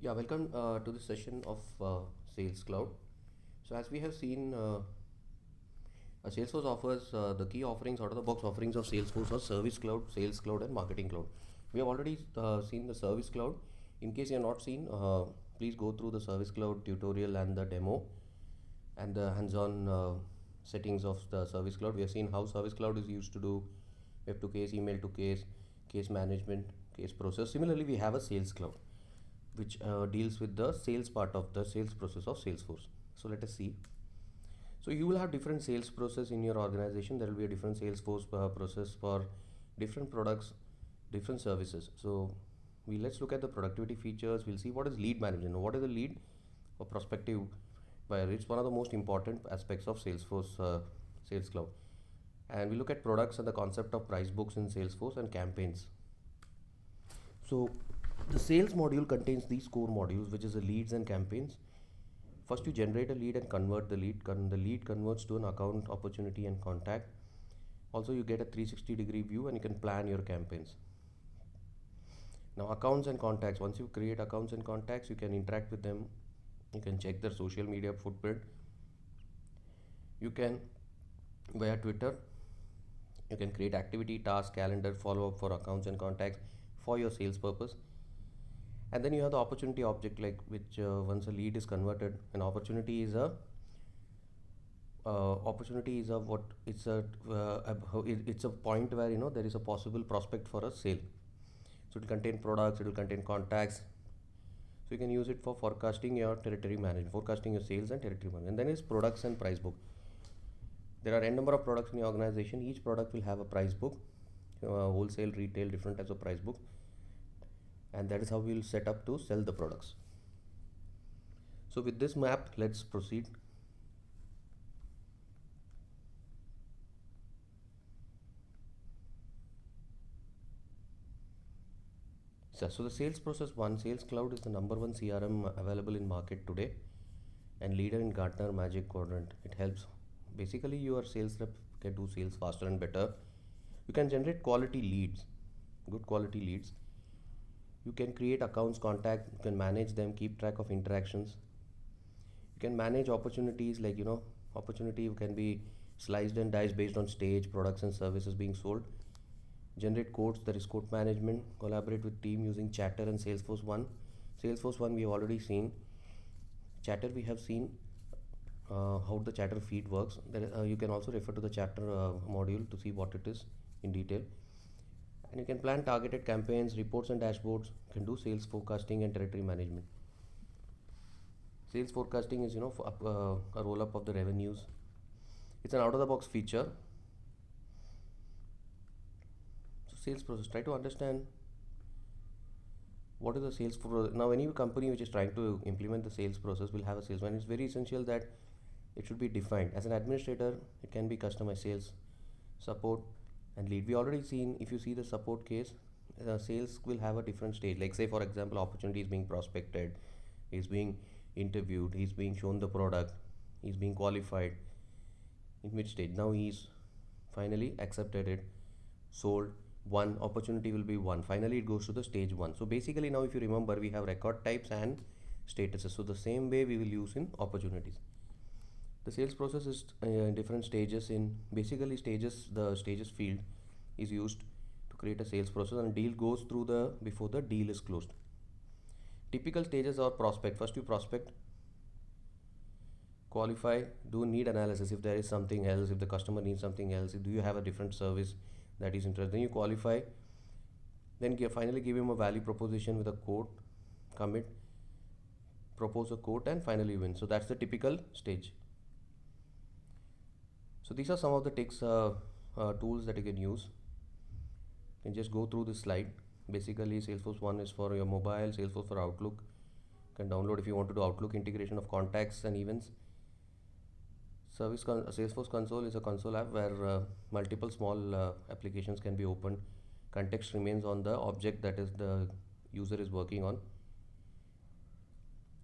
Yeah, welcome to the session of Sales Cloud. So, as we have seen, Salesforce offers the key offerings out of the box offerings of Salesforce are Service Cloud, Sales Cloud, and Marketing Cloud. We have already seen the Service Cloud. In case you have not seen, please go through the Service Cloud tutorial and the demo and the hands-on settings of the Service Cloud. We have seen how Service Cloud is used to do web to case, email to case, case management, case process. Similarly, we have a Sales Cloud which deals with the sales part of the sales process of Salesforce. So let us see. So you will have different sales process in your organization. There will be a different Salesforce process for different products, different services. So let's look at the productivity features. We'll see what is lead management. What is the lead or prospective buyer? It's one of the most important aspects of Salesforce Sales Cloud. And we look at products and the concept of price books in Salesforce and campaigns. So the sales module contains these core modules, which is the leads and campaigns. First, you generate a lead and convert the lead. The lead converts to an account, opportunity, and contact. Also, you get a 360-degree view and you can plan your campaigns. Now, accounts and contacts. Once you create accounts and contacts, you can interact with them. You can check their social media footprint. You can, via Twitter, you can create activity, task, calendar, follow-up for accounts and contacts for your sales purpose. And then you have the opportunity object, like which once a lead is converted, an opportunity is a what it's a point where there is a possible prospect for a sale. So it will contain products, it will contain contacts. So you can use it for forecasting your territory management, forecasting your sales and territory management. And then is products and price book. There are n number of products in your organization. Each product will have a price book, wholesale, retail, different types of price book. And that is how we will set up to sell the products. So with this map, let's proceed. So the sales process one, Sales Cloud is the #1 CRM available in market today and leader in Gartner Magic Quadrant. It helps. Basically, your sales rep can do sales faster and better. You can generate quality leads, good quality leads. You can create accounts, contact, you can manage them, keep track of interactions. You can manage opportunities, like opportunity can be sliced and diced based on stage, products and services being sold. Generate quotes, there is quote management. Collaborate with team using Chatter and Salesforce One. Salesforce One we have already seen. Chatter we have seen how the Chatter feed works. You can also refer to the Chatter module to see what it is in detail. And you can plan targeted campaigns, reports and dashboards. You can do sales forecasting and territory management. Sales forecasting is a roll up of the revenues. It's an out of the box feature. So sales process, try to understand what is the sales process. Now any company which is trying to implement the sales process will have a salesman. It's very essential that it should be defined. As an administrator, it can be customized sales, support, and lead. We already seen, if you see the support case, sales will have a different stage. Like say for example, opportunity is being prospected, is being interviewed, he's being shown the product, he's being qualified. In which stage? Now he's finally accepted it, sold. One opportunity will be one. Finally, it goes to the stage one. So basically, now if you remember, we have record types and statuses. So the same way we will use in opportunities. The sales process is in different stages. In basically stages, the stages field is used to create a sales process, and deal goes through the before the deal is closed. Typical stages are prospect. First you prospect, qualify, do need analysis if there is something else, if the customer needs something else, do you have a different service that is interested. Then you qualify, then finally give him a value proposition with a quote, commit, propose a quote, and finally win. So that's the typical stage. So these are some of the tips, tools that you can use. You can just go through this slide. Basically, Salesforce One is for your mobile, Salesforce for Outlook. You can download if you want to do Outlook integration of contacts and events. Salesforce Console is a console app where multiple small applications can be opened. Context remains on the object that is the user is working on.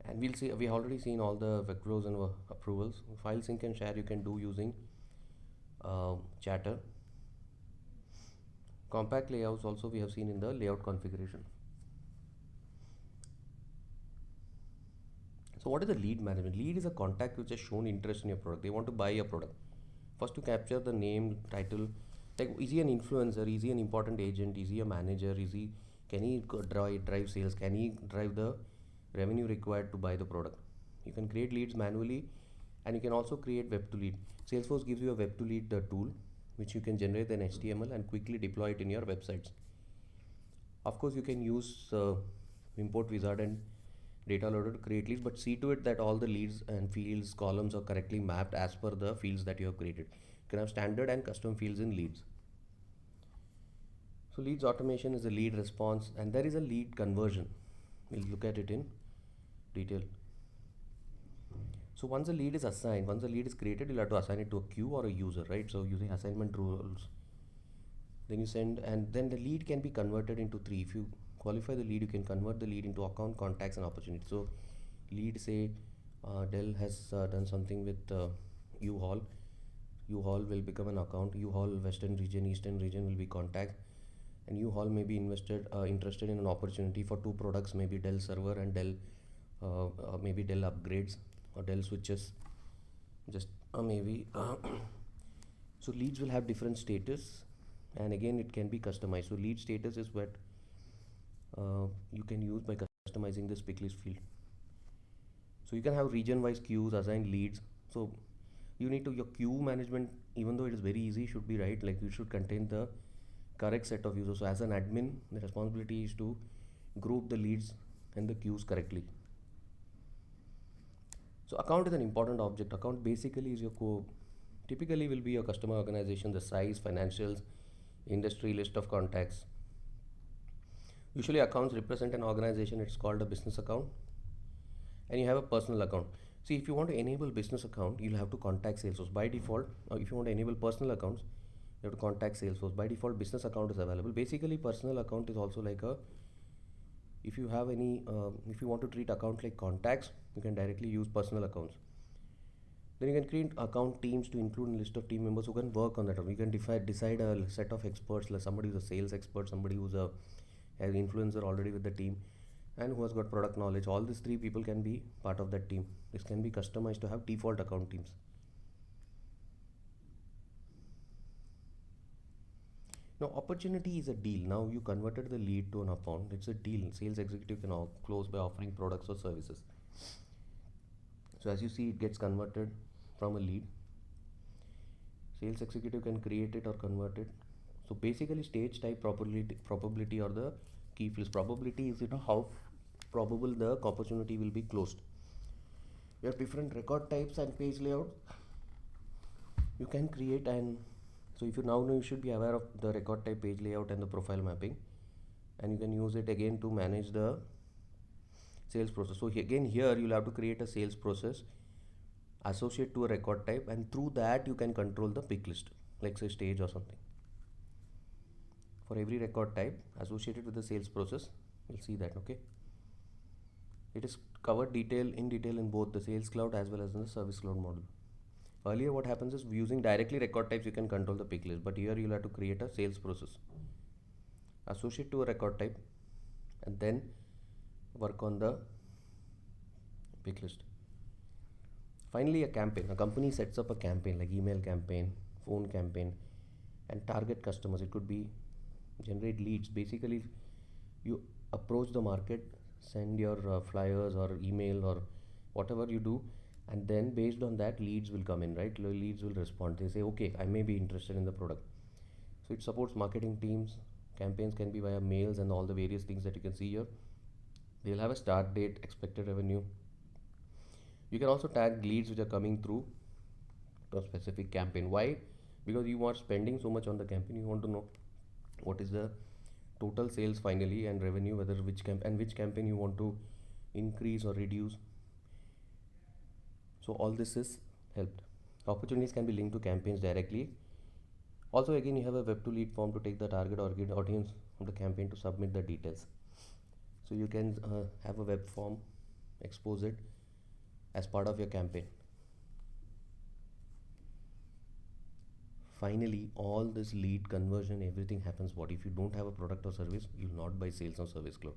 And we'll see, we already seen all the workflows and approvals. File sync and share you can do using Chatter. Compact layouts also we have seen in the layout configuration. So what is the lead management? Lead is a contact which has shown interest in your product. They want to buy your product. First to capture the name, title, like is he an influencer, is he an important agent, is he a manager, can he drive sales, can he drive the revenue required to buy the product. You can create leads manually, and you can also create web to lead. Salesforce gives you a web to lead tool which you can generate an HTML and quickly deploy it in your websites. Of course you can use import wizard and data loader to create leads, but see to it that all the leads and fields columns are correctly mapped as per the fields that you have created. You can have standard and custom fields in leads. So leads automation is a lead response, and there is a lead conversion. We'll look at it in detail. So once a lead is assigned, once a lead is created, you'll have to assign it to a queue or a user, right? So using assignment rules, then you send, and then the lead can be converted into three. If you qualify the lead, you can convert the lead into account, contacts, and opportunity. So lead, say Dell has done something with U-Haul. U-Haul will become an account. U-Haul Western region, Eastern region will be contact, and U-Haul may be interested in an opportunity for two products, maybe Dell server and Dell maybe Dell upgrades or Dell switches, just maybe so leads will have different status, and again it can be customized. So lead status is what you can use by customizing this pick list field. So you can have region wise queues, assign leads. So you need to, your queue management, even though it is very easy, should be right, like you should contain the correct set of users. So as an admin, the responsibility is to group the leads and the queues correctly. So account is an important object. Account basically is your typically will be your customer organization, the size, financials, industry, list of contacts. Usually accounts represent an organization. It's called a business account, and you have a personal account. See, if you want to enable business account, you'll have to contact Salesforce by default. If you want to enable personal accounts, you have to contact Salesforce. By default, business account is available. Basically, personal account is also like a, if you have any, if you want to treat account like contacts, you can directly use personal accounts. Then you can create account teams to include a list of team members who can work on that. You can decide a set of experts, like somebody who's a sales expert, somebody who's an influencer already with the team, and who has got product knowledge. All these three people can be part of that team. This can be customized to have default account teams. Now opportunity is a deal. Now you converted the lead to an account. It's a deal. Sales executive can close by offering products or services. So as you see, it gets converted from a lead. Sales executive can create it or convert it. So basically stage type, probability or the key fields. Probability is, how probable the opportunity will be closed. You have different record types and page layout you can create, and so if you now know, you should be aware of the record type, page layout, and the profile mapping, and you can use it again to manage the sales process. So again here you'll have to create a sales process associated to a record type, and through that you can control the pick list, like say stage or something. For every record type associated with the sales process, we'll see that. Okay, it is covered in detail in both the Sales Cloud as well as in the Service Cloud module. Earlier what happens is, using directly record types you can control the pick list, but here you'll have to create a sales process associated to a record type and then work on the pick list. Finally, a campaign. A company sets up a campaign like email campaign, phone campaign, and target customers. It could be generate leads. Basically, you approach the market, send your flyers or email or whatever you do, and then based on that leads will come in, right? Leads will respond. They say, okay, I may be interested in the product. So it supports marketing teams. Campaigns can be via mails and all the various things that you can see here. They'll have a start date, expected revenue. You can also tag leads which are coming through to a specific campaign. Why? Because you are spending so much on the campaign, you want to know what is the total sales finally and revenue, whether which campaign you want to increase or reduce. So all this is helped. Opportunities can be linked to campaigns directly. Also again, you have a web to lead form to take the target audience of the campaign to submit the details. So you can have a web form, expose it as part of your campaign. Finally, all this lead conversion, everything happens what? If you don't have a product or service, you'll not buy Sales or Service Cloud.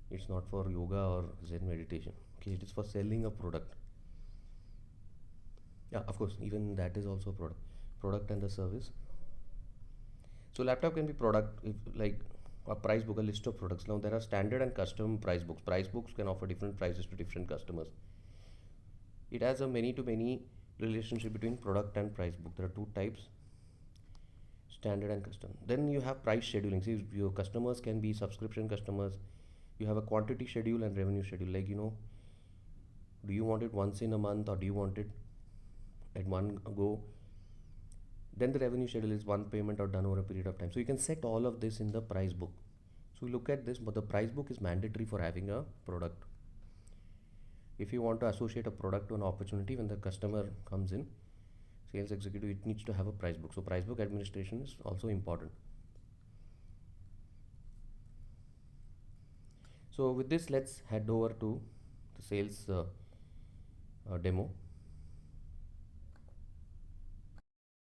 It's not for yoga or Zen meditation. Okay. Okay, it is for selling a product. Yeah, of course, even that is also product and the service. So laptop can be product, if like a price book, a list of products. Now there are standard and custom price books. Price books can offer different prices to different customers. It has a many to many relationship between product and price book. There are two types, standard and custom. Then you have price scheduling. See, your customers can be subscription customers. You have a quantity schedule and revenue schedule. Like, do you want it once in a month or do you want it at one go? Then the revenue schedule is one payment or done over a period of time. So you can set all of this in the price book. So look at this, but the price book is mandatory for having a product. If you want to associate a product to an opportunity, when the customer comes in, sales executive, it needs to have a price book. So price book administration is also important. So with this, let's head over to the sales demo.